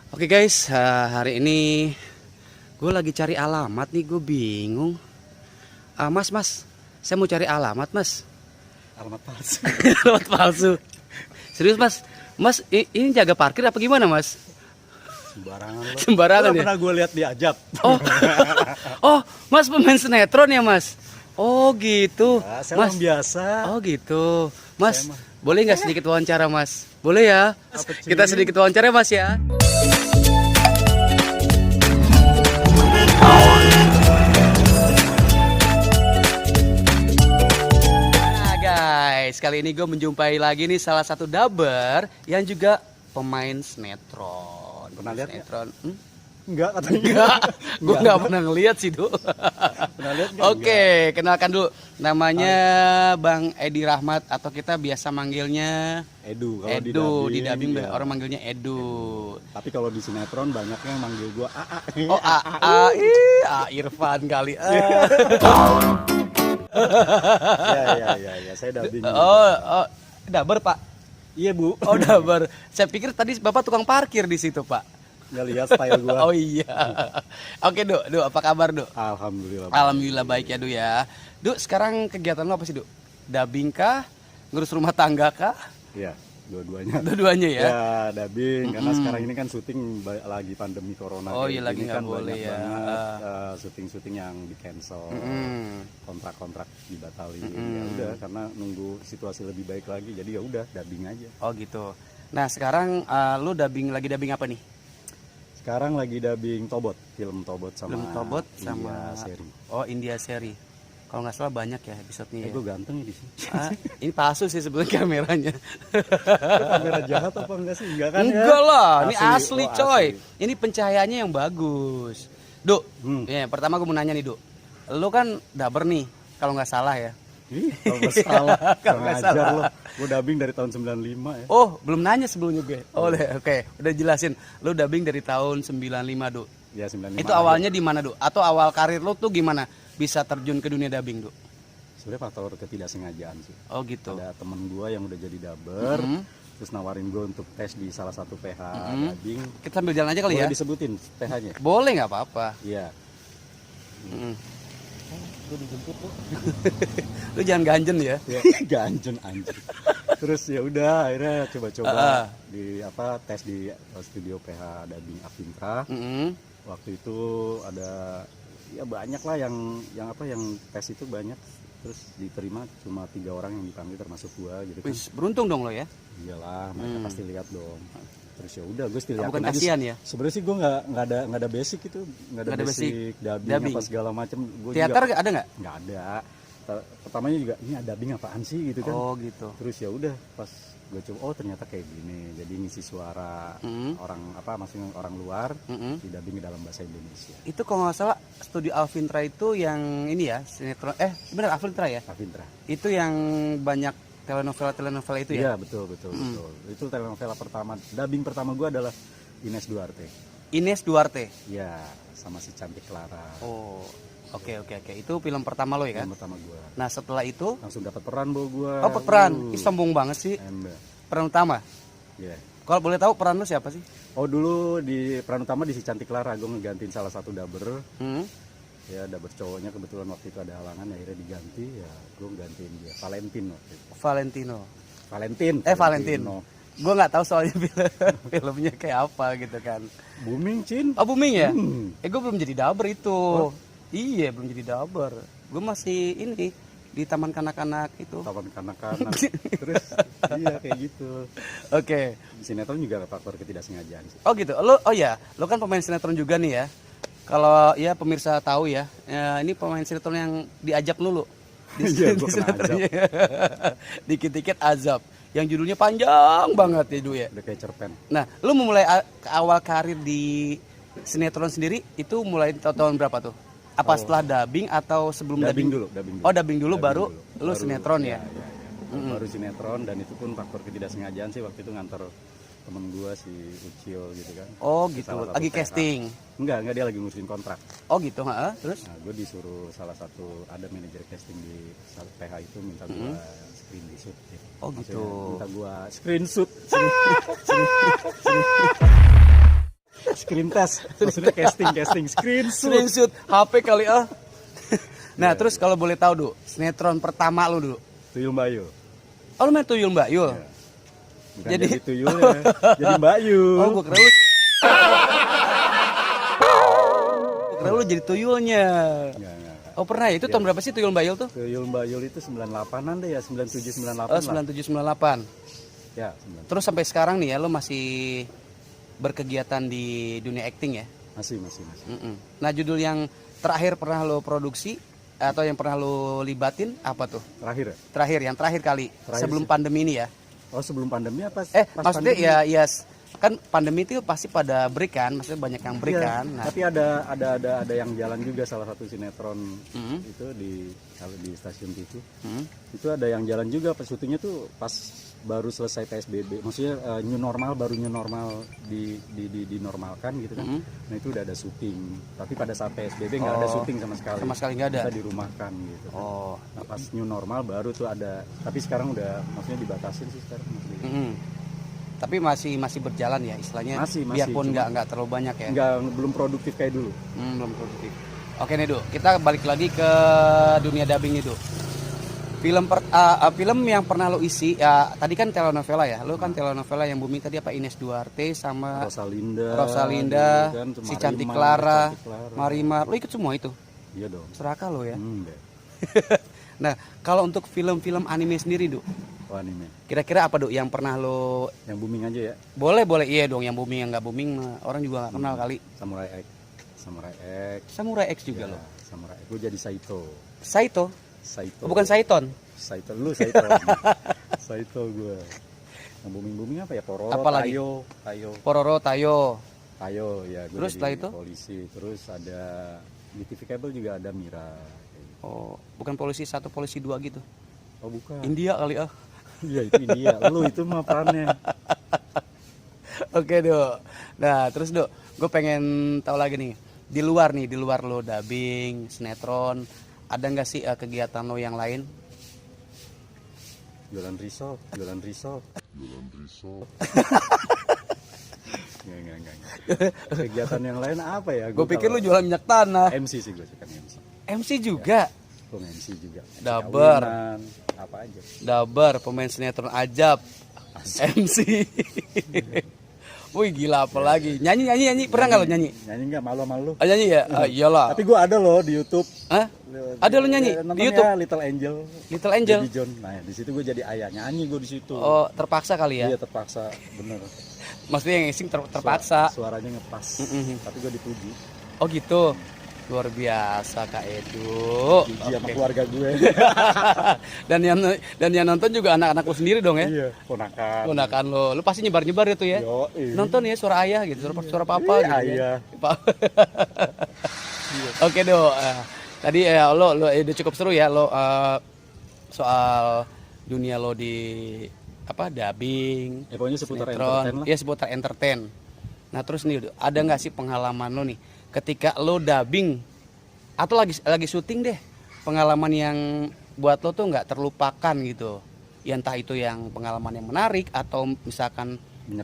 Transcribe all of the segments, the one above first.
Oke guys, hari ini gue lagi cari alamat nih, gue bingung. Mas, saya mau cari alamat mas. Alamat palsu. Alamat palsu. Serius mas, ini jaga parkir apa gimana mas? Sembarangan lo. Sembarangan ya? Pernah gue lihat di Ajab. Oh, mas pemain sinetron ya mas? Oh gitu, Ya, saya mas. orang biasa. Oh gitu, mas. Saya mah. Boleh nggak sedikit wawancara mas? Boleh ya? Apa, cuy? Kita sedikit wawancara mas ya. Nah guys, kali ini gue menjumpai lagi nih salah satu dubber yang juga pemain sinetron. Pernah lihat nggak? sinetron? Enggak katanya. Enggak, gue nggak pernah ngeliat sih Du. Pernah lihat nggak? Oke, kenalkan dulu. Namanya Bang Edi Rahmat atau kita biasa manggilnya Edu. Kalau Edu. Di dubbing ya. orang manggilnya Edu. Tapi kalau di sinetron banyaknya yang manggil gue AA. Oh, Irfan kali. Ya, saya dubbing. Oh, dubber Pak. Iya Bu. Oh, dubber. Saya pikir tadi Bapak tukang parkir di situ Pak. Nggak lihat style gue. Oh iya. Oke Du, apa kabar Du? Alhamdulillah. Alhamdulillah baik ya Du ya. Du, sekarang kegiatan lo apa sih Du? Dubbing kah? Ngurus rumah tangga kah? Iya, dua-duanya. Dua-duanya ya? Ya, dubbing karena sekarang ini kan syuting lagi pandemi corona. Oh kayak iya, lagi gini nggak kan boleh banyak ya. banget syuting-syuting yang di cancel, kontrak-kontrak dibatalin. Ya udah karena nunggu situasi lebih baik lagi, jadi ya udah dubbing aja. Oh gitu. Nah sekarang lu lagi dubbing apa nih? Sekarang lagi dubbing Tobot, film Tobot sama Film Tobot sama India seri. Oh India seri. Kalau nggak salah banyak ya episode-nya ya. Gue ganteng ya di sini. Ini palsu sih sebetulnya kameranya. Kamera jahat apa enggak sih? Enggak kan? Enggak lah, ini asli Oh, coy. asli. Ini pencahayaannya yang bagus. Du, ya, pertama gue mau nanya nih Du. Lu kan dubber nih, kalau nggak salah ya. Ih, kalau nggak salah, Kalau nggak ngajar salah. lo. Gue dubbing dari tahun 95 ya. Oh, belum nanya sebelumnya gue. Oh, oke, udah jelasin. Lu dubbing dari tahun 95 Du. Ya 95. Itu awalnya di mana Du? Atau awal karir lu tuh gimana bisa terjun ke dunia dubbing Du? Sebenarnya faktor ketidaksengajaan sih. Oh gitu. Ada temen gue yang udah jadi dubber, terus nawarin gue untuk tes di salah satu PH dubbing. Kita sambil jalan aja kali Boleh ya. disebutin PH-nya? Boleh nggak apa-apa. Iya. Gue dijemput tuh. Lu jangan ganjen ya. Ya, ganjen anjir. Terus ya udah akhirnya coba-coba di tes di studio PH dubbing Avintra. Waktu itu ada ya banyak lah yang tes itu banyak, terus diterima cuma 3 orang yang dipanggil termasuk gua gitu kan. Wih, beruntung dong lo ya. Iyalah, mereka pasti lihat dong. Terus ya udah gue still Bukan yakin aja. kasihan ya. Sebenarnya sih gue nggak ada basic itu, nggak ada basic dubbing apa segala macam. Teater ada nggak? Nggak ada. Pertamanya juga ini ada dubbing apaan sih gitu kan. Oh gitu. Terus ya udah pas gue coba, oh ternyata kayak gini. Jadi ngisi suara orang maksudnya orang luar di dubbing dalam bahasa Indonesia. Itu kalau nggak salah studio Avintra itu yang ini ya sinetron. Bener Avintra ya? Avintra. Itu yang banyak telenovela itu ya? Iya betul. Itu telenovela pertama, dubbing pertama gue adalah Ines Duarte. Ines Duarte. Ya, sama si cantik Clara. Oh, oke. Itu film pertama lo ya kan? Film pertama gue. Nah setelah itu, Langsung dapat peran gue. oh peran, Ih, sombong banget sih. Ember. Peran utama. Iya. Kalau boleh tahu peran lo siapa sih? Oh dulu di peran utama di si cantik Clara, gue ngegantiin salah satu dubber. Ya dubber cowoknya kebetulan waktu itu ada halangan, akhirnya diganti. Ya gue gantiin dia, Valentin waktu itu. Valentino. Valentin. Gue nggak tahu soalnya filmnya kayak apa gitu kan. Booming Cin. Oh booming ya? Gue belum jadi dubber itu. Iya belum jadi dubber. Gue masih ini di taman kanak-kanak itu. Taman kanak-kanak. Terus iya kayak gitu. Oke. Di sinetron juga ada faktor ketidaksengajaan sih. Oh gitu. Lo kan pemain sinetron juga nih ya. Kalau ya pemirsa tahu ya, ini pemain sinetron yang diajak dulu. Iya, gua kena sinetronnya. Dikit-dikit azab. Yang judulnya panjang banget ya Du ya. Udah kayak cerpen. Nah, lu memulai awal karir di sinetron sendiri itu mulai tahun berapa tuh? Apa setelah dubbing atau sebelum dubbing? Dubbing dulu. Oh, dubbing dulu baru lu sinetron ya? Baru sinetron, dan itu pun faktor ketidaksengajaan sih, waktu itu nganter temen gua si Ucil gitu kan. Oh gitu, Salah satu lagi PH. casting? Enggak, dia lagi ngurusin kontrak. Oh gitu, terus? Nah, gue disuruh salah satu, ada manajer casting di PH itu minta gua screenshot gitu. Oh gitu. Minta gua screenshot. screen test. Maksudnya casting Screenshot HP kali ah. Nah, terus kalau boleh tahu, Du, sinetron pertama lu dulu. Tuyul Mbak Yul. Oh, lu main Tuyul Mbak Yul. Ya. Bukan jadi tuyulnya, jadi Mbak Yul. Oh, gua kira lu jadi tuyulnya. Enggak. Oh, pernah ya? Itu tahun berapa sih Tuyul Mbak Yul tuh? Tuyul Mbak Yul itu 98-an deh ya, 97 98 Oh, lah. 97 98. Ya, 9. Terus sampai sekarang nih ya, lu masih berkegiatan di dunia acting ya? Masih. Nah, judul yang terakhir pernah lo produksi atau yang pernah lo libatin apa tuh? Terakhir ya? Yang terakhir kali Terakhir sebelum sih. pandemi ini ya? Oh, sebelum pandemi apa? Maksudnya ya kan pandemi itu pasti pada break kan, maksudnya banyak yang break Iya, kan. Nah, tapi ada yang jalan juga, salah satu sinetron itu di stasiun TV. Itu ada yang jalan juga, pas syutingnya tuh pas baru selesai PSBB, maksudnya new normal dinormalkan gitu kan. Nah, itu udah ada syuting, tapi pada saat PSBB nggak ada syuting sama sekali. Sama sekali nggak ada. Kita dirumahkan gitu kan. Oh. Nah, pas new normal baru tuh ada, tapi sekarang udah maksudnya dibatasin sih sekarang. Tapi masih berjalan ya istilahnya. Masih, biarpun cuma nggak terlalu banyak ya. belum produktif kayak dulu. Belum produktif. Oke nih, Du, kita balik lagi ke dunia dubbing itu. Film yang pernah lo isi ya, tadi kan telenovela ya. Lo kan telenovela yang booming tadi apa, Ines Duarte sama gitu Rosalinda, kan, si Cantik Clara, Marimar. Lo ikut semua itu? Iya dong. Serakah lo ya. Enggak. Nah, kalau untuk film-film anime sendiri, Du, Oh, anime. kira-kira apa, Du, yang pernah lo... Yang booming aja ya. Boleh iya dong, yang booming yang nggak booming mah orang juga nggak kenal kali. Samurai X juga ya, lo. Samurai X. Gue jadi Saito. Saito? Oh, bukan Saiton. Saito gue. Yang booming apa ya? Pororo, Apa lagi? Tayo. Pororo, Tayo. Ya. Gue Terus jadi setelah itu? polisi. Terus ada di TV kabel juga ada Mira. Oh, bukan polisi 1, polisi 2 gitu. Oh, bukan. India kali ah. Iya, itu India. Lu itu mah perannya. Oke, Do. Nah, terus, Do, gue pengen tahu lagi nih. Di luar lo dubbing, sinetron, ada nggak sih kegiatan lo yang lain? Jualan risol. Enggak. Kegiatan yang lain apa ya? Gue pikir lu jualan minyak tanah. MC sih, gue suka MC. MC juga. Gue MC juga. Dabar. Kawinan, apa aja. Dabar, pemain sinetron ajab. MC. Wih, gila apa lagi? Nyanyi pernah nggak lo nyanyi? Nyanyi nggak, malu sama lu. Nyanyi ya? Iyalah. Tapi gue ada loh di YouTube. Hah? Ada lo nyanyi di YouTube? Little Angel. Baby John. Nah, di situ gue jadi ayah, nyanyi gue di situ. Oh, terpaksa kali ya? Iya, terpaksa, bener. Maksudnya yang ngising terpaksa. Suaranya ngepas. Tapi gue dipuji. Oh gitu. Luar biasa Kak Edu. Puji sama keluarga gue. dan yang nonton juga anak-anak lo sendiri dong ya? Iya, ponakan lo. Lo pasti nyebar-nyebar itu ya? Nonton ya suara ayah gitu, suara papa gitu. Ayah. Oke, Do. Tadi lo udah cukup seru ya lo soal dunia lo di dubbing, Pokoknya seputar sinetron, entertain lah. ya seputar entertain. Nah, terus nih, ada nggak sih pengalaman lo nih ketika lo dubbing atau lagi syuting deh, pengalaman yang buat lo tuh nggak terlupakan gitu? Ya entah itu yang pengalaman yang menarik atau misalkan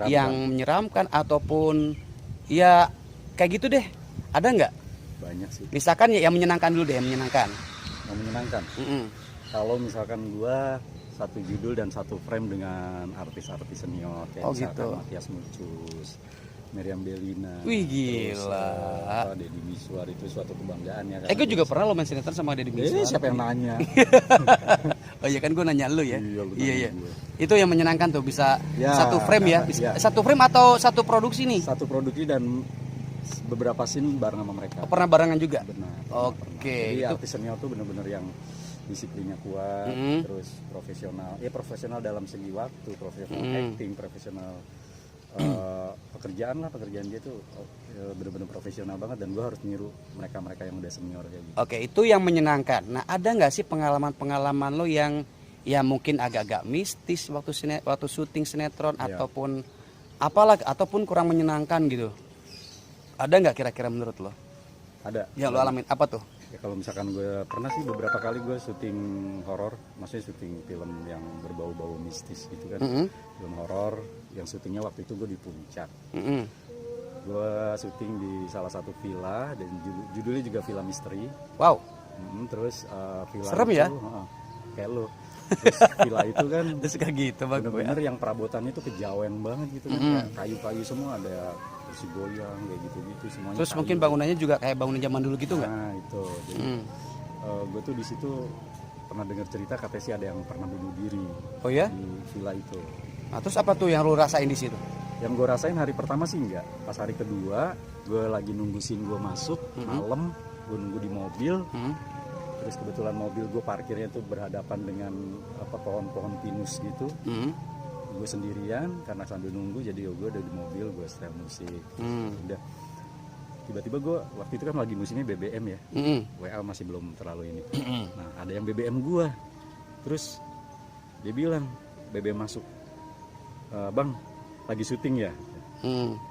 yang menyeramkan ataupun ya kayak gitu deh. Ada nggak? Banyak sih. Misalkan ya yang menyenangkan dulu deh, yang menyenangkan. Yang menyenangkan. Kalau misalkan gua satu judul dan satu frame dengan artis-artis senior kayak misalkan gitu. Matias Mucus, Meriam Bellina. Wih, gila. Terus Deddy Miswar, itu suatu kebanggaan ya. Gue juga pernah lo main sinetron sama Deddy Miswar. Siapa yang nanya? Oh iya kan gue nanya lu ya. Iya. Itu yang menyenangkan tuh bisa satu frame ya. Ya. Satu frame atau satu produksi nih? Satu produksi dan beberapa scene bareng sama mereka. Oh, pernah barengan juga? Benar. Oke. Jadi artis senior tuh bener-bener yang disiplinnya kuat, terus profesional. Ya profesional dalam segi waktu, profesional acting, profesional pekerjaan dia tuh bener-bener profesional banget, dan gue harus niru mereka yang udah senior kayak gitu. Oke, itu yang menyenangkan. Nah, ada nggak sih pengalaman lo yang ya mungkin agak-agak mistis waktu syuting sinetron ataupun ataupun kurang menyenangkan gitu? Ada nggak kira-kira menurut lo? Ada. Yang lo alamin apa tuh? Ya, kalau misalkan gue pernah sih beberapa kali gue syuting horor, maksudnya syuting film yang berbau-bau mistis gitu kan, film horor yang syutingnya waktu itu gue di puncak. gue syuting di salah satu villa dan judulnya juga Villa Misteri. Wow. Terus villa serem itu, ya? Kayak lo. Terus villa itu kan Terus kayak gitu bang. bener-bener yang perabotannya itu kejawen banget gitu kan, kayak kayu-kayu semua, ada kursi goyang kayak gitu-gitu semuanya. Terus kayu. mungkin bangunannya juga kayak bangunan zaman dulu gitu nggak? Nah itu. Jadi gue tuh di situ pernah dengar cerita katanya sih ada yang pernah bunuh diri. Oh ya? Di villa itu. Nah, terus apa tuh yang lu rasain di situ? Yang gue rasain hari pertama sih enggak. Pas hari kedua gue lagi nunggu scene gue masuk malam, gue nunggu di mobil. Terus kebetulan mobil gue parkirnya tuh berhadapan dengan pohon-pohon pinus gitu. Gue sendirian karena sambil nunggu, jadi gue udah di mobil, gue setel musik. Udah tiba-tiba gue waktu itu kan lagi musimnya BBM ya. WA masih belum terlalu ini. Nah ada yang BBM gue, terus dia bilang BBM masuk, bang lagi syuting ya,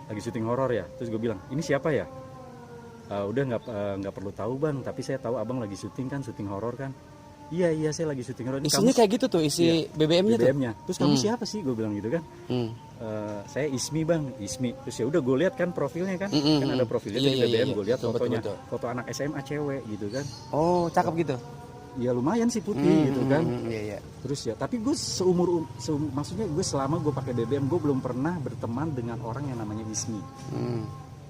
lagi syuting horor ya. Terus gue bilang ini siapa ya? Udah nggak perlu tahu bang, tapi saya tahu abang lagi syuting kan, syuting horor kan. Iya saya lagi syuting horor. Isinya kayak gitu tuh, isi iya, BBM-nya tuh. Terus kamu siapa sih? Gue bilang gitu kan. Saya Ismi bang, Ismi. Terus ya udah gue lihat kan profilnya kan, kan ada profilnya di BBM. Gue lihat fotonya, foto anak SMA cewek gitu kan. Oh cakep gitu. Ya lumayan sih putih gitu kan. Iya. Terus ya, tapi gue maksudnya gue selama gue pakai BBM gue belum pernah berteman dengan orang yang namanya Ismi.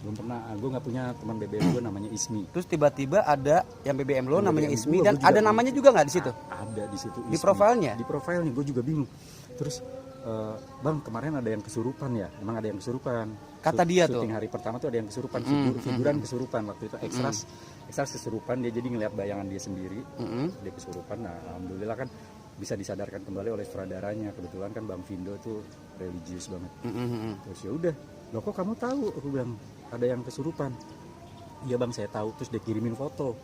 Belum pernah, gue nggak punya teman BBM gue namanya Ismi. Terus tiba-tiba ada yang BBM lo namanya BBM Ismi, gua dan ada namanya juga nggak di situ? Ada di situ. Di profilnya? Di profilnya, gue juga bingung. Terus bang kemarin ada yang kesurupan ya? Emang ada yang kesurupan? Kata dia tuh. Syuting hari pertama tuh ada yang kesurupan, figuran kesurupan waktu itu ekstras kesurupan, dia jadi ngeliat bayangan dia sendiri, dia kesurupan. Nah alhamdulillah kan bisa disadarkan kembali oleh sutradaranya. Kebetulan kan Bang Vindo tuh religius banget. Terus ya udah, loh kok kamu tahu? Aku bilang ada yang kesurupan. Iya bang saya tahu. Terus dia kirimin foto.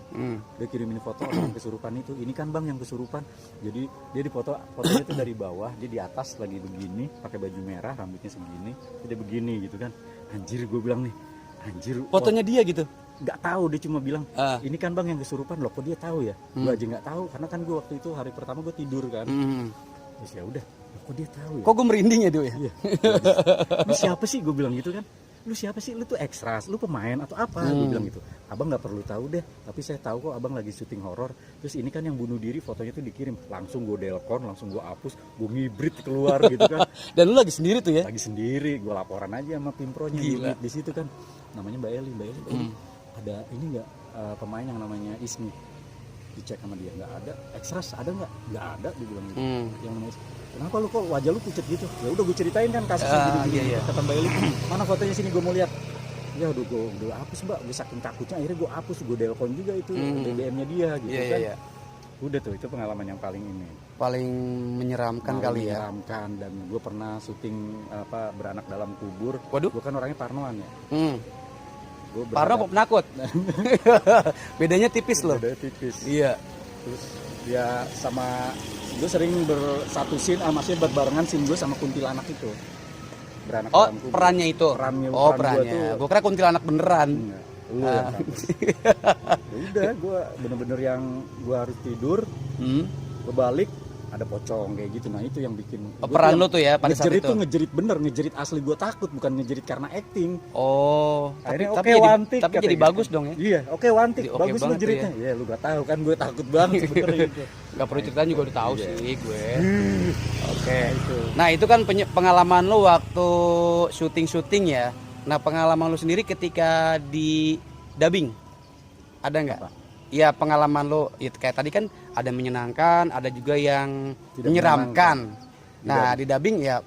Dia kirimin foto orang kesurupan itu. Ini kan bang yang kesurupan. Jadi dia di fotonya itu dari bawah, dia di atas lagi begini, pakai baju merah, rambutnya segini, dia begini gitu kan. Anjir gue bilang nih, anjir. Fotonya dia gitu. Nggak tahu, dia cuma bilang ini kan bang yang kesurupan. Loh kok dia tahu ya? Gue aja nggak tahu karena kan gue waktu itu hari pertama gue tidur kan. Terus ya udah, kok dia tahu ya? Kok gue merinding ya dia? Iya. Lu siapa sih? Gue bilang gitu kan. Lu siapa sih? Lu tuh ekstras, lu pemain atau apa? Gue bilang gitu. Abang nggak perlu tahu deh, tapi saya tahu kok abang lagi syuting horor. Terus ini kan yang bunuh diri, fotonya tuh dikirim. Langsung gue delkon, langsung gue hapus, gue ngibrit keluar gitu kan. Dan lu lagi sendiri tuh ya? Lagi sendiri, gue laporan aja sama pimpronya di situ kan. Namanya Mbak Eli. Ada ini nggak pemain yang namanya Ismi? Dicek sama dia, nggak ada. Ekstras ada nggak ada, dia bilang gitu. Yang namanya kenapa lu kok wajah lu pucat gitu? Ya udah gue ceritain kan kasusnya gini. Kata Mbak Eli, mana fotonya sini gue mau lihat. Ya udah gue hapus mbak, gue saking takutnya akhirnya gue hapus, gue delkon juga itu BBM-nya dia gitu kan. Udah tuh itu pengalaman yang paling menyeramkan kali ya. Menyeramkan. Dan gue pernah syuting beranak dalam kubur. Waduh. Gue kan orangnya parnoan ya. Parno kok penakut. Bedanya tipis loh. Bedanya tipis. Iya. Terus ya sama gue sering bersatu scene, maksudnya berbarengan scene gue sama kuntilanak itu. Beranak dalam kubur. Perannya itu. Perannya. Gue kira kuntilanak beneran. Lu yang udah gue bener-bener yang gue harus tidur, gue balik ada pocong kayak gitu. Nah itu yang bikin peran lo tuh ya pada saat itu. Ngejerit bener, ngejerit asli, gue takut, bukan ngejerit karena acting. Akhirnya tapi jadi bagus dong ya. Iya wantik, bagus lu jeritnya. Iya lu gak tahu kan gue takut banget sebenarnya gitu. Gak perlu ceritain juga udah tahu sih gue. Oke. Nah itu kan pengalaman lo waktu syuting ya. Nah pengalaman lo sendiri ketika di dubbing ada nggak? Ya pengalaman lo ya, kayak tadi kan ada menyenangkan, ada juga yang menyeramkan. Nah di dubbing ya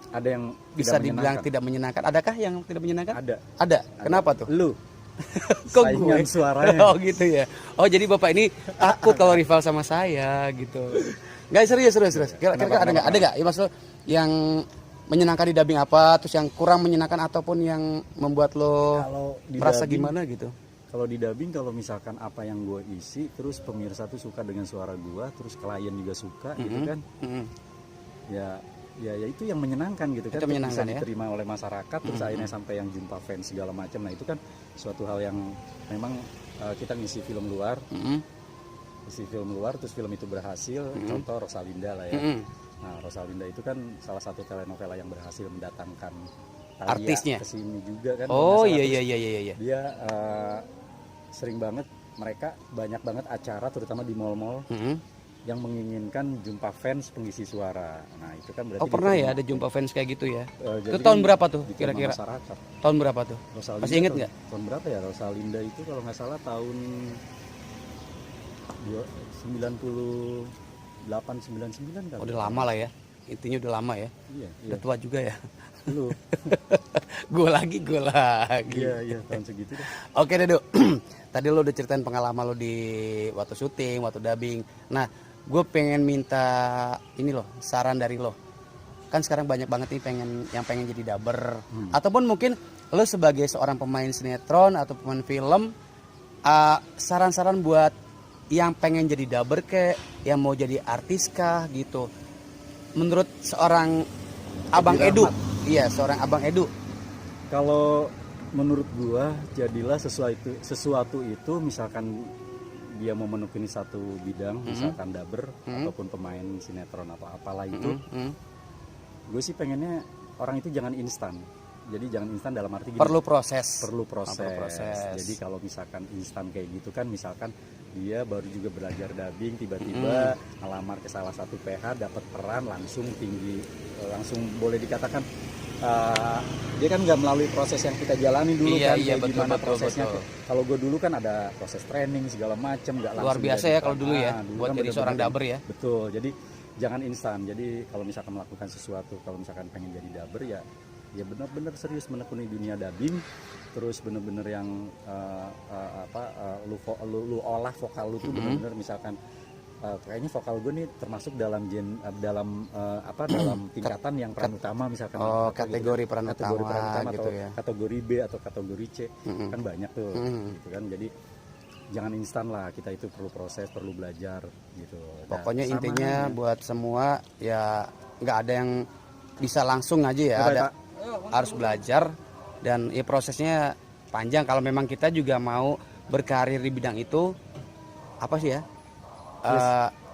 ada yang bisa dibilang tidak menyenangkan. Adakah yang tidak menyenangkan? Ada. Kenapa tuh? Lu. Kok saingan gue? Suaranya. Oh gitu ya. Oh jadi bapak ini takut kalau rival sama saya gitu. Nggak serius. Kira-kira ada nggak? Ya maksud yang menyenangkan di dubbing apa? Terus yang kurang menyenangkan ataupun yang membuat lo merasa gimana gitu? Kalau di dubbing, kalau misalkan apa yang gue isi, terus pemirsa tuh suka dengan suara gue, terus klien juga suka, gitu kan, ya itu yang menyenangkan gitu kan, bisa diterima oleh masyarakat, terus akhirnya sampai yang jumpa fans segala macam. Nah itu kan suatu hal yang memang kita ngisi film luar, terus film itu berhasil. Contoh Rosalinda lah ya. Nah Rosalinda itu kan salah satu telenovela yang berhasil mendatangkan Thalia Artisnya? kesini juga kan. Oh kalau nggak iya salah. iya iya iya iya. Dia sering banget, mereka banyak banget acara terutama di mall-mall Mm-mm. yang menginginkan jumpa fans pengisi suara. Nah itu kan berarti Oh pernah ya diterima. ada jumpa fans kayak gitu ya? Jadi Itu tahun kan berapa tuh diterima kira-kira? masyarakat. Tahun berapa tuh? Rosalinda Masih inget tahun- nggak? Tahun berapa ya Rosalinda itu kalau nggak salah tahun 98 99 kan. Udah lama lah ya. Intinya udah lama ya. Iya, iya. Udah tua juga ya. Lu. Gue lagi. Iya, iya tahun segitu deh. Oke deh, Dok. Tadi lo udah ceritain pengalaman lo di waktu syuting, waktu dubbing. Nah, gue pengen minta ini loh, saran dari lo. Kan sekarang banyak banget nih pengen jadi dubber. Ataupun mungkin lo sebagai seorang pemain sinetron atau pemain film, saran-saran buat yang pengen jadi dubber kayak yang mau jadi artis kah gitu. Menurut seorang Abang Edu. Iya, seorang Abang Edu. Kalau menurut gua jadilah sesuatu itu misalkan dia mau menekuni satu bidang, misalkan dubber ataupun pemain sinetron atau apalah itu, gue sih pengennya orang itu jangan instan. Jadi jangan instan dalam arti gini, Perlu proses. perlu proses. Perlu proses. Jadi kalau misalkan instan kayak gitu kan, misalkan dia baru juga belajar dubbing, tiba-tiba ngelamar ke salah satu PH, dapat peran langsung tinggi, langsung boleh dikatakan dia kan nggak melalui proses yang kita jalani dulu Iya, kan, iya, kayak betul, gimana betul, prosesnya. betul. Kalau gue dulu kan ada proses training segala macam, nggak langsung Luar biasa jadi ya kalau peran. dulu ya, Dulu buat kan jadi seorang bener-bener dubber ya. Betul, jadi jangan instan. Jadi kalau misalkan melakukan sesuatu, kalau misalkan pengen jadi dubber ya benar-benar serius menekuni dunia dubbing, terus benar-benar yang lu olah vokal lu tuh benar-benar misalkan kayaknya vokal gue nih termasuk dalam dalam tingkatan yang peran utama misalkan. Oh, Apa gitu. kategori peran Kategori utama gitu atau ya. kategori B atau kategori C kan banyak tuh gitu kan. Jadi jangan instan lah, kita itu perlu proses, perlu belajar gitu. Nah, Pokoknya sama intinya aja. buat semua ya nggak ada yang bisa langsung aja ya, Betul, ada Kak. harus belajar dan ya prosesnya panjang. Kalau memang kita juga mau berkarir di bidang itu apa sih ya?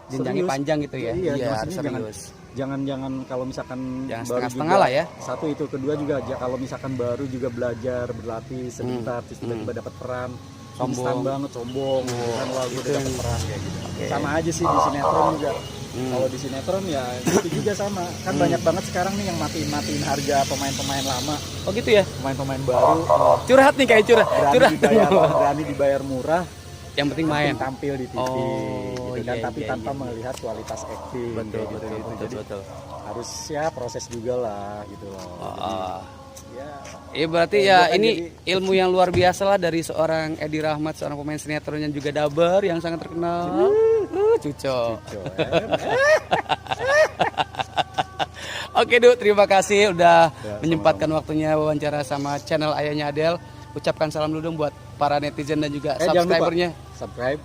Jenjangnya Serius. panjang gitu ya. Iya, Iya, harus maksudnya serius. jangan kalau misalkan Jangan baru setengah-setengah juga, lah ya. Satu itu, kedua juga kalau misalkan baru juga belajar berlatih sebentar terus tiba-tiba dapat peran, Sombong. instan banget, sombong kan, wah gue udah dapat peran kayak gitu. Oke. Sama aja sih di sinetron juga. Kalau di sinetron ya itu juga sama. Kan banyak banget sekarang nih yang matiin harga pemain-pemain lama, Oh gitu ya. pemain-pemain baru, Curhat nih kayak curhat. berani dibayar murah, Yang penting main. tampil di TV Oh, gitu kan, iya, tapi iya, tanpa iya. melihat kualitas acting Betul, kayak betul, gitu. betul, Jadi betul. harus ya proses juga lah gitu loh. Jadi, ya Iya berarti Kayak ya gua kan ini jadi- ilmu yang luar biasa lah dari seorang Edi Rahmat, seorang pemain sinetron yang juga dubber yang sangat terkenal. Cuco. Cok, Oke Du, terima kasih udah Ya, menyempatkan waktunya wawancara sama channel ayahnya Adel. Ucapkan salam dulu dong buat para netizen dan juga jangan lupa subscribernya. subscribe,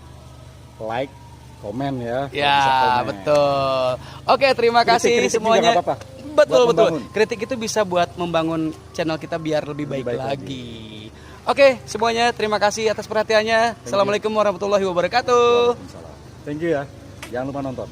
like, komen ya. Kalau bisa Ya komen. betul. Oke terima kasih Kritik-kritik juga semuanya. nggak apa-apa. Betul Buat betul. membangun. Kritik itu bisa buat membangun channel kita biar lebih baik, baik lagi. Oke semuanya terima kasih atas perhatiannya. Assalamualaikum warahmatullahi wabarakatuh. Waalaikumsalam. Thank you ya. Jangan lupa nonton.